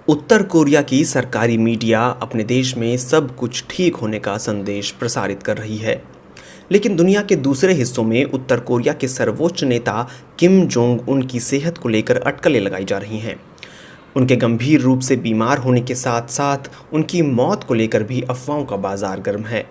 उत्तर Korea की सरकारी media अपने देश में सब कुछ ठीक होने का संदेश प्रसारित कर रही है। लेकिन दुनिया के दूसरे हिस्सों में उत्तर कोरिया के सर्वोच्च नेता किम जोंग उन की सेहत को लेकर अटकलें लगाई जा रही हैं। उनके गंभीर रूप से बीमार होने के साथ साथ उनकी मौत को लेकर भी अफवाहों का बाजार गर्म है।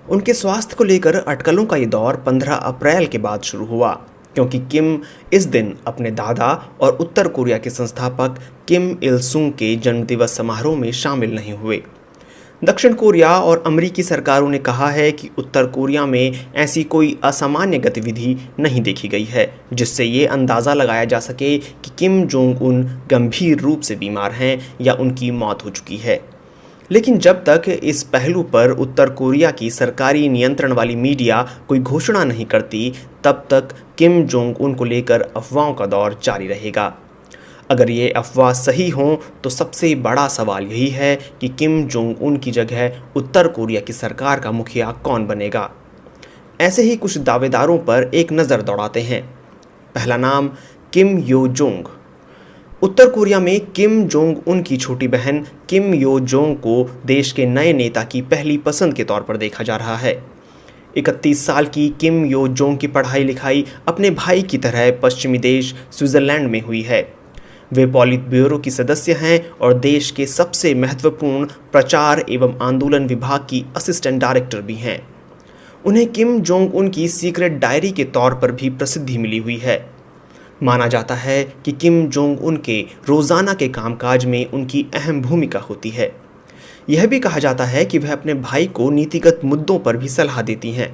उनके स्वास्थ्य को लेकर अटकलों का ये दौर 15 अप्रैल के बाद शुरू हुआ, क्योंकि किम इस दिन अपने दादा और उत्तर कोरिया के संस्थापक किम इल सुंग के जन्मदिवस समारोह में शामिल नहीं हुए। दक्षिण कोरिया और अमेरिकी सरकारों ने कहा है कि उत्तर कोरिया में ऐसी कोई असामान्य गतिविधि नहीं देखी गई है जिससे ये अंदाज़ा लगाया जा सके कि किम जोंग उन गंभीर रूप से बीमार हैं या उनकी मौत हो चुकी है। लेकिन जब तक इस पहलू पर उत्तर कोरिया की सरकारी नियंत्रण वाली मीडिया कोई घोषणा नहीं करती, तब तक किम जोंग उन को लेकर अफवाहों का दौर जारी रहेगा। अगर ये अफवाह सही हों तो सबसे बड़ा सवाल यही है कि किम जोंग उन की जगह उत्तर कोरिया की सरकार का मुखिया कौन बनेगा। ऐसे ही कुछ दावेदारों पर एक नज़र दौड़ाते हैं। पहला नाम किम यो जोंग। उत्तर कोरिया में किम जोंग उन की छोटी बहन किम यो जोंग को देश के नए नेता की पहली पसंद के तौर पर देखा जा रहा है। 31 साल की किम यो जोंग की पढ़ाई लिखाई अपने भाई की तरह पश्चिमी देश स्विट्ज़रलैंड में हुई है। वे पॉलिट ब्यूरो की सदस्य हैं और देश के सबसे महत्वपूर्ण प्रचार एवं आंदोलन विभाग की असिस्टेंट डायरेक्टर भी हैं। उन्हें किम जोंग उन की सीक्रेट डायरी के तौर पर भी प्रसिद्धि मिली हुई है। माना जाता है कि किम जोंग उन के रोज़ाना के कामकाज में उनकी अहम भूमिका होती है। यह भी कहा जाता है कि वह अपने भाई को नीतिगत मुद्दों पर भी सलाह देती हैं।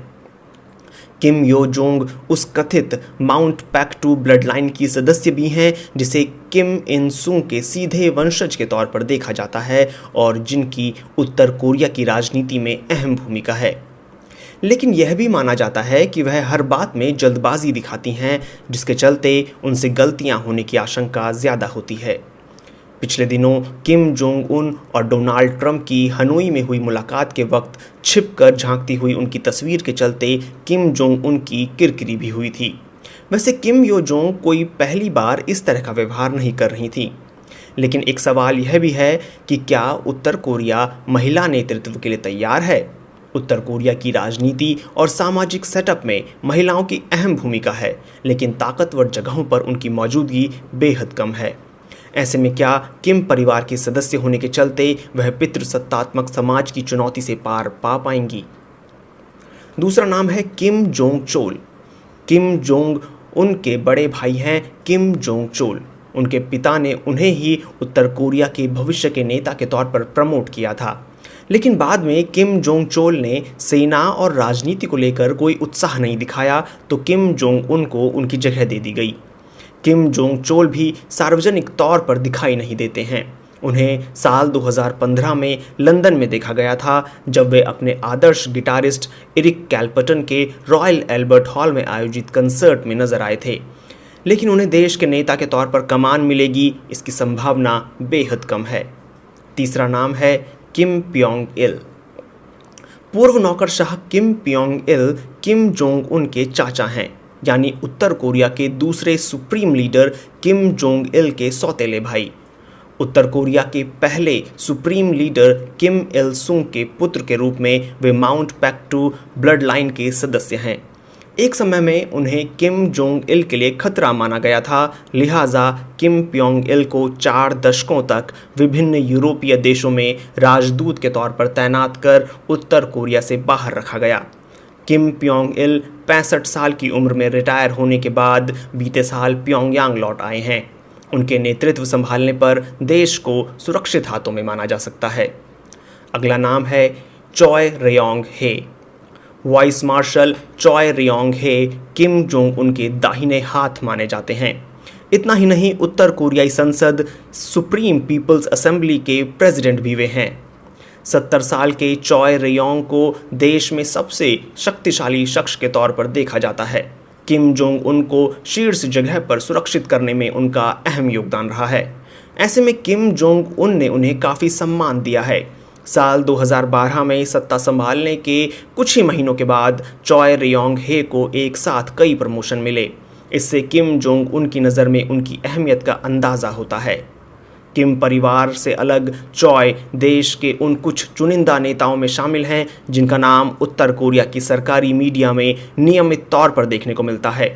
किम यो जोंग उस कथित माउंट पैक्टू ब्लड लाइन की सदस्य भी हैं जिसे किम इन सुंग के सीधे वंशज के तौर पर देखा जाता है और जिनकी उत्तर कोरिया की राजनीति में अहम भूमिका है। लेकिन यह भी माना जाता है कि वह हर बात में जल्दबाजी दिखाती हैं, जिसके चलते उनसे गलतियां होने की आशंका ज़्यादा होती है। पिछले दिनों किम जोंग उन और डोनाल्ड ट्रंप की हनोई में हुई मुलाकात के वक्त छिपकर झांकती हुई उनकी तस्वीर के चलते किम जोंग उन की किरकिरी भी हुई थी। वैसे किम यो जोंग कोई पहली बार इस तरह का व्यवहार नहीं कर रही थी, लेकिन एक सवाल यह भी है कि क्या उत्तर कोरिया महिला नेतृत्व के लिए तैयार है। उत्तर कोरिया की राजनीति और सामाजिक सेटअप में महिलाओं की अहम भूमिका है, लेकिन ताकतवर जगहों पर उनकी मौजूदगी बेहद कम है। ऐसे में क्या किम परिवार के सदस्य होने के चलते वह पितृसत्तात्मक समाज की चुनौती से पार पा पाएंगी। दूसरा नाम है Kim Jong Chola. Kim Jong Un के बड़े भाई हैं किम जोंग चोल। उनके पिता ने उन्हें ही उत्तर कोरिया के भविष्य के नेता के तौर पर प्रमोट किया था, लेकिन बाद में किम जोंग चोल ने सेना और राजनीति को लेकर कोई उत्साह नहीं दिखाया तो किम जोंग उन को उनकी जगह दे दी गई। किम जोंग चोल भी सार्वजनिक तौर पर दिखाई नहीं देते हैं। उन्हें साल 2015 में लंदन में देखा गया था, जब वे अपने आदर्श गिटारिस्ट एरिक कैल्पटन के रॉयल एल्बर्ट हॉल में आयोजित कंसर्ट में नजर आए थे। लेकिन उन्हें देश के नेता के तौर पर कमान मिलेगी, इसकी संभावना बेहद कम है। तीसरा नाम है किम प्योंग इल। पूर्व नौकरशाह किम प्योंग इल किम जोंग उन के चाचा हैं, यानी उत्तर कोरिया के दूसरे supreme leader Kim Jong Il के सौतेले भाई। उत्तर कोरिया के पहले सुप्रीम लीडर किम इल सुंग के पुत्र के रूप में वे माउंट पैक्टू ब्लड लाइन के सदस्य हैं। एक समय में उन्हें किम जोंग इल के लिए खतरा माना गया था, लिहाजा किम प्योंग इल को 4 दशकों तक विभिन्न यूरोपीय देशों में राजदूत के तौर पर तैनात कर उत्तर कोरिया से बाहर रखा गया। किम प्योंग इल 65 साल की उम्र में रिटायर होने के बाद बीते साल प्योंगयांग लौट आए हैं। उनके नेतृत्व संभालने पर देश को सुरक्षित हाथों में माना जा सकता है। अगला नाम है चॉय रेयोंग हे। वाइस मार्शल चॉय रेयोंग हे किम जोंग उन के दाहिने हाथ माने जाते हैं। इतना ही नहीं, उत्तर कोरियाई संसद सुप्रीम पीपल्स असेंबली के प्रेसिडेंट भी वे हैं। 70 साल के चॉय रेयोंग को देश में सबसे शक्तिशाली शख्स के तौर पर देखा जाता है। किम जोंग उन को शीर्ष जगह पर सुरक्षित करने में उनका अहम योगदान रहा है। ऐसे में किम जोंग उन ने उन्हें काफ़ी सम्मान दिया है। साल 2012 में सत्ता संभालने के कुछ ही महीनों के बाद चॉय रेयोंग हे को एक साथ कई प्रमोशन मिले। इससे किम जोंग उन की नज़र में उनकी अहमियत का अंदाज़ा होता है। किम परिवार से अलग चॉय देश के उन कुछ चुनिंदा नेताओं में शामिल हैं जिनका नाम उत्तर कोरिया की सरकारी मीडिया में नियमित तौर पर देखने को मिलता है।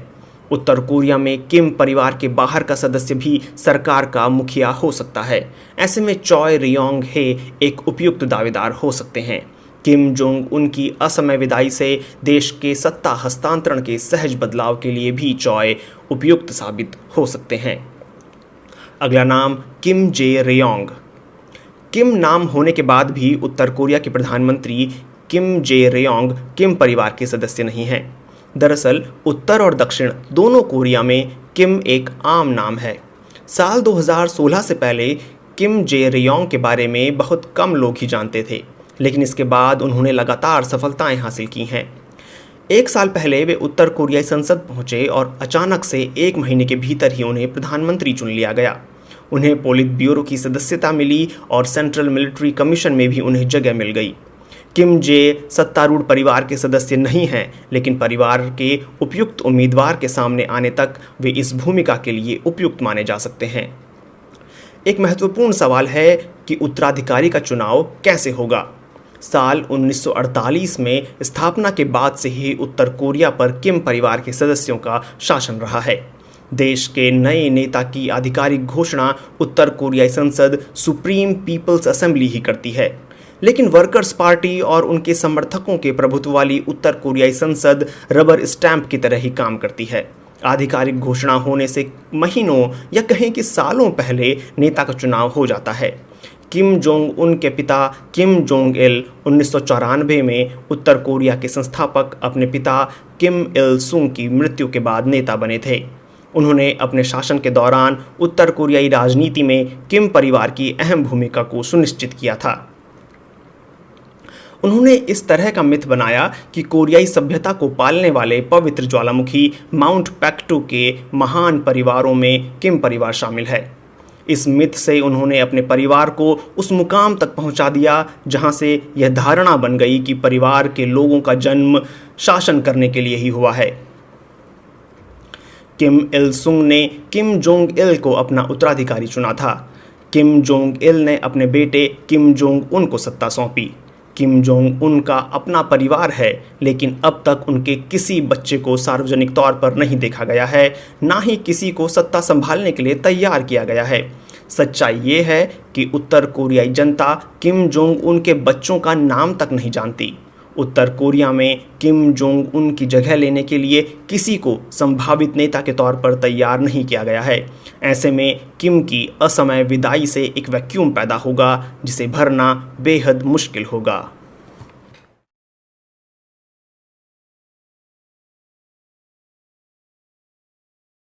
उत्तर कोरिया में किम परिवार के बाहर का सदस्य भी सरकार का मुखिया हो सकता है। ऐसे में चॉय रियोंग हे एक उपयुक्त दावेदार हो सकते हैं। किम जोंग उन की असमय विदाई से देश के सत्ता हस्तांतरण के सहज बदलाव के लिए भी चॉय उपयुक्त साबित हो सकते हैं। अगला नाम किम जे रियोंग। किम नाम होने के बाद भी उत्तर कोरिया के प्रधानमंत्री किम जे रियोंग किम परिवार के सदस्य नहीं हैं। दरअसल उत्तर और दक्षिण दोनों कोरिया में किम एक आम नाम है। साल 2016 से पहले किम जे रियोंग के बारे में बहुत कम लोग ही जानते थे, लेकिन इसके बाद उन्होंने लगातार सफलताएं हासिल की हैं। एक साल पहले वे उत्तर कोरियाई संसद पहुंचे और अचानक से 1 महीने के भीतर ही उन्हें प्रधानमंत्री चुन लिया गया। उन्हें पोलित ब्यूरो की सदस्यता मिली और सेंट्रल मिलिट्री कमीशन में भी उन्हें जगह मिल गई। किम जे सत्तारूढ़ परिवार के सदस्य नहीं हैं, लेकिन परिवार के उपयुक्त उम्मीदवार के सामने आने तक वे इस भूमिका के लिए उपयुक्त माने जा सकते हैं। एक महत्वपूर्ण सवाल है कि उत्तराधिकारी का चुनाव कैसे होगा। साल 1948 में स्थापना के बाद से ही उत्तर कोरिया पर किम परिवार के सदस्यों का शासन रहा है। देश के नए नेता की आधिकारिक घोषणा उत्तर कोरियाई संसद सुप्रीम पीपल्स असेंबली ही करती है, लेकिन वर्कर्स पार्टी और उनके समर्थकों के प्रभुत्व वाली उत्तर कोरियाई संसद रबर स्टैंप की तरह ही काम करती है। आधिकारिक घोषणा होने से महीनों या कहें कि सालों पहले नेता का चुनाव हो जाता है। किम जोंग उन के पिता किम जोंग इल 1994 में उत्तर कोरिया के संस्थापक अपने पिता किम इल सुंग की मृत्यु के बाद नेता बने थे। उन्होंने अपने शासन के दौरान उत्तर कोरियाई राजनीति में किम परिवार की अहम भूमिका को सुनिश्चित किया था। उन्होंने इस तरह का मिथ बनाया कि कोरियाई सभ्यता को पालने वाले पवित्र ज्वालामुखी माउंट पैक्टू के महान परिवारों में किम परिवार शामिल है। इस मिथ से उन्होंने अपने परिवार को उस मुकाम तक पहुंचा दिया जहां से यह धारणा बन गई कि परिवार के लोगों का जन्म शासन करने के लिए ही हुआ है। किम इल सुंग ने किम जोंग इल को अपना उत्तराधिकारी चुना था। किम जोंग इल ने अपने बेटे किम जोंग उन को सत्ता सौंपी। किम जोंग उन का अपना परिवार है, लेकिन अब तक उनके किसी बच्चे को सार्वजनिक तौर पर नहीं देखा गया है, ना ही किसी को सत्ता संभालने के लिए तैयार किया गया है। सच्चाई ये है कि उत्तर कोरियाई जनता किम जोंग उन के बच्चों का नाम तक नहीं जानती। उत्तर कोरिया में किम जोंग उन की जगह लेने के लिए किसी को संभावित नेता के तौर पर तैयार नहीं किया गया है। ऐसे में किम की असमय विदाई से एक वैक्यूम पैदा होगा जिसे भरना बेहद मुश्किल होगा।